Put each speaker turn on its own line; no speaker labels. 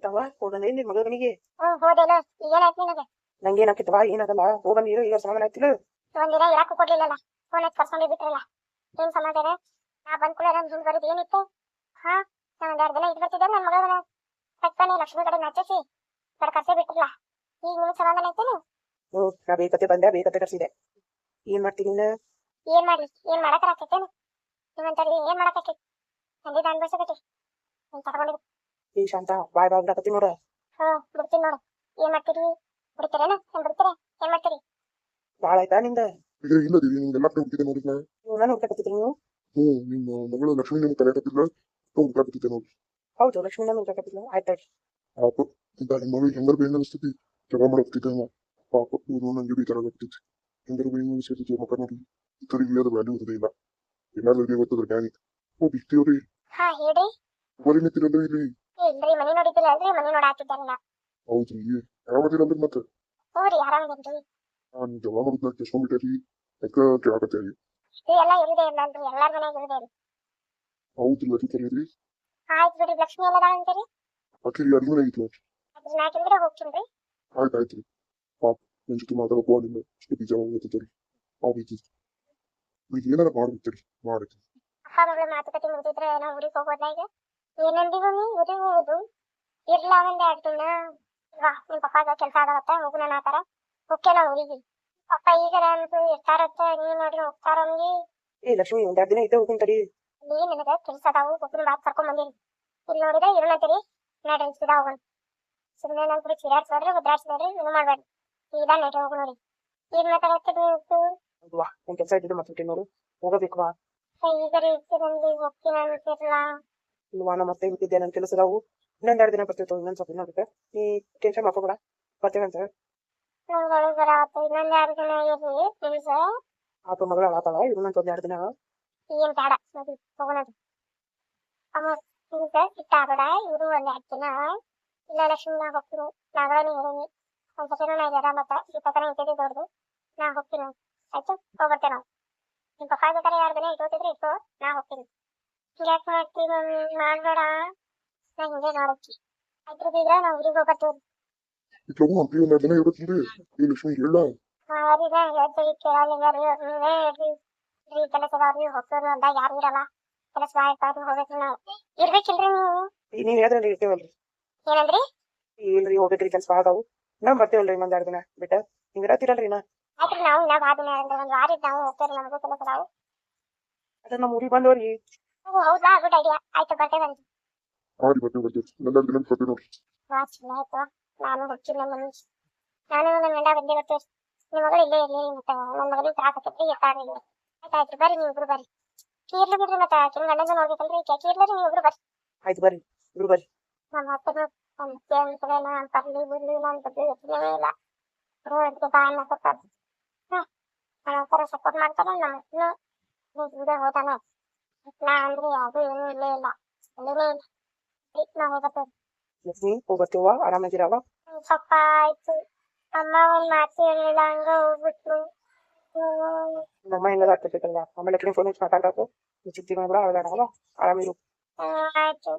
ತವ ಹೋಗಂದ್ರೆ ನಿನ್ ಮಗನಿಗೆ
ಹೋದೇನ ಏನಾಯ್ತು ನಿನಗೆ?
ನಂಗೆ ಏನಾಕಿತ್ತವ ಏನಾಗಲ್ಲ ಹೋಗಂದ್ ನೀರು ಈಗ ಸಮಾಧಾನ ಆಯ್ತಿಲ್ಲ
ಒಂದಿನ ಇರಾಕು ಕೊಡ್ಲಿಲ್ಲಲ್ಲ, ಫೋನ್ ಹಚ್ಚಿ ಕರ್ಕೊಂಡೇ ಬಿಟ್ರಲ್ಲ. ಏನ್ ಸಮಾಧಾನ? ನಾ ಬಂದ್ ಕೂಡ ನನ್ ಹಿಂದ್ ಬರೋದು ಏನಿತ್ತು? ಹಾ, ನಾನು ಒಂದೆರಡು ದಿನ ಇದ್ ಬರ್ತಿದ್ದೆ ನನ್ನ ಮಗಳನ್ನ ತಕ್ಕನೆ ಲಕ್ಷ್ಮಿ ಕಡೆ ನಚ್ಚಸಿ ಕಡೆ ಕರ್ಸೇ ಬಿಟ್ಟಿಲ್ಲ. ಈಗ ನಿಮ್ಗೆ ಸಮಾಧಾನ ಐತೇನು?
ನಾ ಬೇಕತ್ತೆ ಬಂದೆ ಬೇಕತ್ತೆ ಕರ್ಸಿದೆ. ಏನ್ ಮಾಡ್ತೀನಿ
ಏನ್ ಮಾಡ್ಲಿ? ಏನ್ ಮಾಡಕರಾಕೈತೇನು? ನೀವಂತಲ್ಲಿ ಏನ್ ಮಾಡಕೈತಿ? ನಂದಿದ ಅನ್ಭವಿಸಕೈತಿ ನೀನ್ ತಗೊಂಡಿದ್ದು.
ಈ ಶಾಂತ ಬಾಯ್ ಬಾಯ್ ಬಿಡಕತ್ತಿ ನೋಡ.
ಬಿಡ್ತೀನಿ ನೋಡು. ಏನ್ ಮಾಡ್ತೀರಿ? ಬಿಡ್ತೀರೇನ? ಏನ್ ಬಿಡ್ತೀರ? ಏನ್ ಮಾಡ್ತೀರಿ?
ಬಾಳ ಆಯ್ತಾ ನಿಂದ?
ಇಲ್ಲ ದೇವಿ, ನಿಮ್ಗೆಲ್ಲ ಕಡೆ ಹುಟ್ಟಿದೆ ನೋಡಿ.
ನಾನು ಹುಡ್ಕಕತ್ತಿದ್ರಿ ನೀವು?
ನಿಮ್ಮ ಮಗಳು ಲಕ್ಷ್ಮಿ ನಿಮ್ಗೆ ಕರೆಯಕತ್ತಿಲ್ಲ, ಹುಡ್ಕಾಕತ್ತಿದ್ದೆ ನೋಡಿ.
ಹೌದು ಲಕ್ಷ್ಮೀ ನಾನು ಹುಡ್ಕಕತ್ತಿಲ್ಲ. ಆಯ್ತಾಯ್ತು.
ಪಾಪ ಇಂತ ಹೆಣ್ಮಗಳು ಹೆಂಗಾರ ಬೇಗ ಅನಿಸ್ತೈತಿ, ಜಗಳ ಮಾಡಕ್ತಿದ್ದೆ ಅವ. ಪಾಪ ಇವ್ರು ನಂಗೆ ಬೇಕಾರ ಆಗ್ತೈತಿ. ಹೆಂಗಾರ ಬೇಗ ಅನಿಸ್ತೈತಿ ಮಕ್ಕ ನೋಡಿ. ಇತರಿಗೆ ಅದು ವ್ಯಾಲ್ಯೂ ಇರೋದೇ ಇಲ್ಲ. ಎಲ್ಲಾದ್ರಿಗೆ ಗೊತ್ತದ್ರ ಜ್ಞಾನಿ. ಬಿಡ್ತೀವ್ರಿ.
ಹಾ ಹೇಳ್ರಿ.
ಬರೀ ನಿಂತಿರಲ್ಲ ಇಲ್ಲಿ.
ಇಲ್ರಿ, ಮನಿ ನೋಡಿದ್ದಿಲ್ಲ ಅಲ್ರಿ? ಮನಿ ನೋಡಾತಿದ್ದಾರಲ್ಲ.
ಹೌದ್ರಿ, ಆರಾಮದಿರಲ್ರಿ ಮತ್ತೆ?
ಹ್ಞೂ ಆರಾಮದೇನ್ರಿ.
ನಾನು ಜಗಳ ಮಾಡೋದ್ನ ಕೆಸ್ಕೊಂಡ್ಬಿಟ್ಟೇರಿ, ಯಾಕ ಕೇಳಾಕತ್ತೇರಿ?
ಎಲ್ಲ ಇರುದೇ ಇಲ್ಲ ಅಲ್ರಿ, ಎಲ್ಲಾರ ಮನ್ಯಾಗ ಇರುದೇ ಇಲ್ಲ.
ಹೌದ್ರಿ, ಅತಿ ಕರೀರಿ.
ಆಯ್ತು ಬಿಡಿ. ಲಕ್ಷ್ಮಿ ಎಲ್ಲದ ಅಂತೀರಿ?
ಆಕೆರಿ ಅಡಿಗೆ ಮನೆ ಐತಿ ನೋಡಿ.
ಅದ್ರ ನಾ ಕೆಳಗಡೆ ಹೋಗ್ತೀನ್ರಿ.
ಆಯ್ತಾಯ್ತ್ರಿ. ಪಾಪ ನಿನ್ ಜೊತೆ ಮಾತಾಡೋಕೆ ನಿಮ್ಗೆ ಇಷ್ಟು ಬೀಜ ಹೋಗ್ತೈತಿ. ಹೋಗ್ತೈತಿ ಈಗ ಏನಾರ ಮಾಡ್ಬಿಡ್ತೀರಿ ಮಾಡಕ್ಕೆ.
ಅಪ್ಪ ಮಗಳ ಮಾತುಕತೆ ಮುಗಿದ್ರೆ ನಾವು ಊರಿಗೆ ಹೋಗೋದ ಈಗ? ಏನಂದಿವು ನೀ ಊರಿಗೆ ಹೋಗುದು? ಇರ್ಲಾ ಒಂದ್ 2 ದಿನ. ವಾ, ನಿಮ್ ಪಪ್ಪಾಗ ಕೆಲಸ ಆಗತ್ತ ಹೋಗು ನನ್ನ ಆತರ. ಓಕೆ ನಾವು ಊರಿಗೆ. ಪಪ್ಪ ಈಗ ಅಂತೂ ಇರ್ತಾರತ್ತ, ನೀವ್ ನೋಡ್ರಿ ಹೋಗ್ತಾರಂಗಿ.
ಏ ಲಕ್ಷ್ಮಿ ಒಂದೆರಡು ದಿನ ಇದ್ದೇ ಹೋಗ್ತೀನಿ ತಡಿ.
ಅಲ್ಲಿ ನಿನಗ ಕೆಲಸ ಅದಾವು, ಒಬ್ಬನ ಬಾತ್ ಕರ್ಕೊಂಡ್ ಬಂದೀನಿ. ಇಲ್ಲಿ ನೋಡಿದ್ರೆ ಇರುಣಂತೀರಿ, ನಾ ಡೆನ್ಸಿದ ಹೋಗೋಣ. ಸುಮ್ಮನೆ ನನ್ ಕೂಡ ಚಿರಾಡ್ಸ್ಬೇಡ್ರಿ, ಒದ್ರಾಡ್ಸ್ಬೇಡ್ರಿ, ಏನು ಮಾಡ್ಬೇಡ್ರಿ. ಸೀದಾ ನೈಟ್ ಹೋಗು ನೋಡಿ. ಏನ್ ಮಾತಾಡತ್ತೀರಿ ನೀವು?
ವಾ ನನ್ ಕೆಲಸ ಇದ್ದಿದ್ದು ಮತ್ತೆ ನೋಡು, ಹೋಗಬೇಕು ಬಾ.
ಈಗರ ಇರ್ತೀರಂಗಿ ಹೋಗ್ತೀನಿ ಅಂತಿರ್ಲಾ?
ಇಲ್ವಾ ನಾ ಮತ್ತೆ ಹುಟ್ಟಿದ್ದೆ ನನ್ನ ಕೆಲಸದಾವು. ಇನ್ನೊಂದೆರಡು ದಿನ ಬರ್ತಿತ್ತು, ಇನ್ನೊಂದ್ ಸ್ವಲ್ಪ ಇನ್ನೊಂದಕ್ಕೆ ನೀ ಟೆನ್ಷನ್ ಮಾಡ್ಕೊಬೇಡ, ಬರ್ತೇವಂತ.
ನಂಗಳು ಬರಾತ ಇನ್ನೊಂದ್ 2 ದಿನ ಇರ್ರಿ ಪ್ಲೀಸ್.
ಆಪ ಮಗಳ ಆತಾಳ ಇನ್ನೊಂದ್ 2 ದಿನ.
ಏನ್ ಬೇಡ ನೋಡಿ ಹೋಗೋಣ. ಅಮ್ಮ ಈಗ ಇಟ್ಟಾಗಡ ಇವರು ಒಂದ್ 2 ದಿನ ಇಲ್ಲ ಲಕ್ಷ್ಮಿ ನಾ ಹೋಗ್ತೀನಿ. ನಾಗಳೇ ಹೇಳೀನಿ ಒಂದ್ ಸತಿ ನಾ ಆರಾಮತ್ತ ಈ ತನ ಇಟ್ಟಿದ್ದು ದೊಡ್ಡದು. ನಾ ಹೋಗ್ತೀನಿ ಆಯ್ತು, ಹೋಗ್ಬರ್ತೇವೆ ನಾವು. ನಿಮ್ ಪಪ್ಪ ಬೇಕಾರೆ 2 ದಿನ ಇಟ್ಟೋತಿದ್ರೆ ಇಟ್ಟು, ನಾ ಹೋಗ್ತೀನಿ. ಹಿಂಗ್ಯಾಕ್ ಮಾಡ್ತೀವಿ ಮಮ್ಮಿ? ಮಾಡ್ಬೇಡ, ನಾ ಹಿಂಗೆ ನೋಡಕ್ಕಿ ಆಯ್ತು. ಬೀಗ್ರ ನಾವು ಊರಿಗೆ ಹೋಗ್ಬರ್ತೇವೆ.
ಇಟ್ಲಗು ಅಂತ ಒಂದೆರಡು ದಿನ ಇರುತ್ತೀರಿ. ಈ ಲಕ್ಷ್ಮಿ ಹೇಳ
ಹಾರಿದ ಹೇಳ್ತೀವಿ ಕೇಳಲಿಲ್ಲ ರೀ. ನೀವೇ ಹೇಳ್ರಿ ಕೆಲಸದವ್ರಿ ಹೋಗ್ತವ್ರಿ ಅಂದಾಗ ಯಾರು ಇರಲ್ಲ. ಕೆಲಸ ಆಯ್ತು ಹೋಗ್ಬೇಕ್ರಿ ನಾವು. ಇರ್ಬೇಕಿಲ್ರಿ ನೀವು?
ನೀವ್ ಹೇಳಿದ್ರೆ ಇರ್ತೇವಲ್ರಿ.
ಏನಂದ್ರಿ?
ಇಲ್ರಿ ಹೋಗ್ಬೇಕ್ರಿ ಕೆಲ್ಸ ಆದವು, ನಾವ್ ಬರ್ತೇವಲ್ರಿ ಇನ್ನೊಂದ್ 2 ದಿನ ಬಿಟ್ಟ. ಹಿಂಗ್ ಇರತ್ತಿರಲ್ರಿ ನಾ.
ಆಯ್ತ್ರಿ, ನಾವು ಇನ್ನ ಬಾದಿನ ಒಂದ್ ವಾರ ಇದ್ದು ನಾವು ಹೋಗ್ತೇವ್ರಿ. ನಮಗೂ ಕೆಲಸ ನಾವು.
ಅದ ನಮ್ಮ ಊರಿಗೆ ಬಂದವ್ರಿ.
ಹೌದಾ, ಗುಡ್ ಐಡಿಯಾ. ಆಯ್ತು ಬರ್ತೇವಂತ.
ಆರಿ ಬರ್ತೇವೆ ಒಂದೆರಡು ದಿನ ಬರ್ತೇವೆ ನೋಡ್ರಿ.
ವಾ ಚಲೋ ಆಯ್ತು. ನಾನು ಹೋಗ್ತೀನಿ ನಮ್ಮ ಮನೆ. ನಾನು ನನ್ನ ಗಂಡ ಬಂದೇ ಬರ್ತೇವೆ. ನಿಮ್ಮ ಮಗಳು ಇಲ್ಲೇ ಇರ್ಲಿ, ಮತ್ತೆ ನನ್ನ ಮಗಳಿಗೆ ತ್ರಾಸ ಆಕೈತಿ ಎತ್ತಾಡ್ರಿ. ಆಯ್ತಾಯ್ತು ಬರ್ರಿ, ನೀವು ಇಬ್ರು ಬರ್ರಿ. ಕೀರ್ಲಿ ಬಿಡ್ರಿ, ಮತ್ತೆ ಆಕಿನ ಗಂಡಂದು ನೋಡ್ಬೇಕಲ್ರಿ. ಕೀರ್ಲಿ ನೀವು ಇಬ್ರು ಬರ್ರಿ.
ಆಯ್ತು ಬರ್ರಿ ಇಬ್ರು ಬರ್ರಿ.
ನಮ್ಮ ಹತ್ತಿರ ಅನ್ಸಲೇನ ಬರ್ಲಿ ಬಿಡ್ಲಿ ನನ್ನ ಬಗ್ಗೆ ಯೋಚನೆ ಇಲ್ಲ. ಅದಕ್ಕೆ ಬಾಯನ್ನ ಕೊಟ್ಟಾರ. ನನ್ನ ಹತ್ರ ಸಪೋರ್ಟ್ ಮಾಡ್ತಾರೆ. ನಮ್ಮ ಹತ್ರ ಹೋದಾನೆ ನಾ ಅಂದ್ರೆ ಅದು ಏನೂ ಇಲ್ಲೇ ಇಲ್ಲ, ಅಲ್ಲೇನೇ ಇಲ್ಲ. ನಾ ಹೋಗತ್ತೇವೆ.
ಲಕ್ಷ್ಮಿ ಹೋಗ್ಬರ್ತೇವ, ಆರಾಮಾಗಿರವ.
ಪಪ್ಪ ಆಯ್ತು. ಅಮ್ಮ ಒಂದ್ ಮಾತು ಹೇಳಿಲ್ಲ, ಹಂಗ ಹೋಗ್ಬಿಟ್ರು.
ನಮ್ಮ ಹೆಂಗದ ಆಗ್ತೈತಲ್ಲ, ಆಮೇಲೆ ಲಕ್ಷ್ಮಿ ಫೋನ್ ಹಚ್ಚಿ ಮಾತಾಡ್ಬೇಕು. ಚಿಂತೆ ಮಾಡ್ಬೇಡ, ಅಳಬೇಡ, ಆರಾಮಿರು.
ಆಯ್ತು.